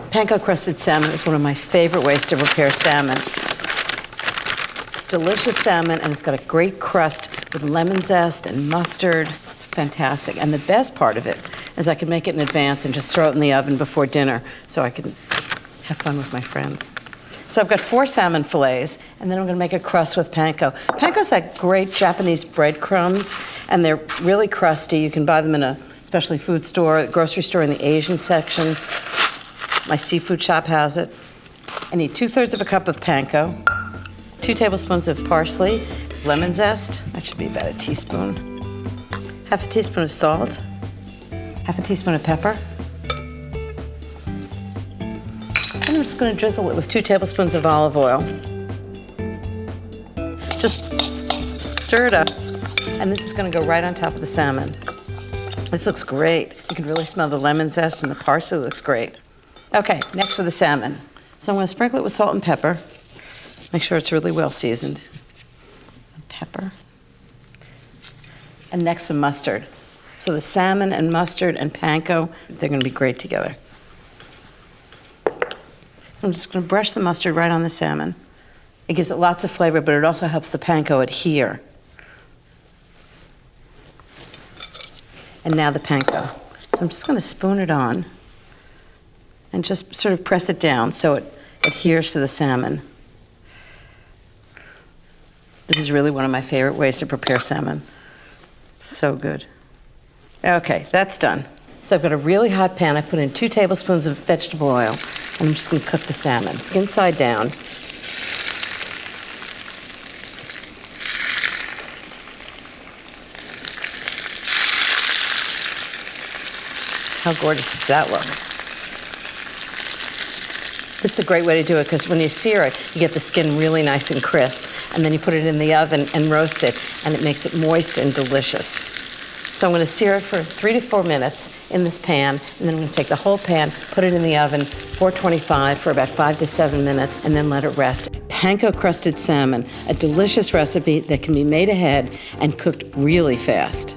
Panko-Crusted Salmon is one of my favorite ways to prepare salmon. It's delicious salmon, and it's got a great crust with lemon zest and mustard. It's fantastic. And the best part of it is I can make it in advance and just throw it in the oven before dinner so I can have fun with my friends. So I've got 4 salmon fillets, and then I'm going to make a crust with panko. Panko's like great Japanese breadcrumbs, and they're really crusty. You can buy them in a specialty food store, grocery store in the Asian section. My seafood shop has it. I need 2/3 of a cup of panko, 2 tablespoons of parsley, lemon zest, that should be about a teaspoon, 1/2 teaspoon of salt, 1/2 teaspoon of pepper. And I'm just going to drizzle it with 2 tablespoons of olive oil. Just stir it up, and this is going to go right on top of the salmon. This looks great. You can really smell the lemon zest, and the parsley looks great. Okay, next for the salmon. So I'm going to sprinkle it with salt and pepper. Make sure it's really well seasoned. Pepper. And next some mustard. So the salmon and mustard and panko, they're going to be great together. I'm just going to brush the mustard right on the salmon. It gives it lots of flavor, but it also helps the panko adhere. And now the panko. So I'm just going to spoon it on and just sort of press it down so it adheres to the salmon. This is really one of my favorite ways to prepare salmon. So good. Okay, that's done. So I've got a really hot pan. I put in 2 tablespoons of vegetable oil, and I'm just going to cook the salmon, skin side down. How gorgeous does that look? This is a great way to do it because when you sear it, you get the skin really nice and crisp, and then you put it in the oven and roast it, and it makes it moist and delicious. So I'm going to sear it for 3 to 4 minutes in this pan, and then I'm going to take the whole pan, put it in the oven, 425 for about 5 to 7 minutes, and then let it rest. Panko-Crusted Salmon, a delicious recipe that can be made ahead and cooked really fast.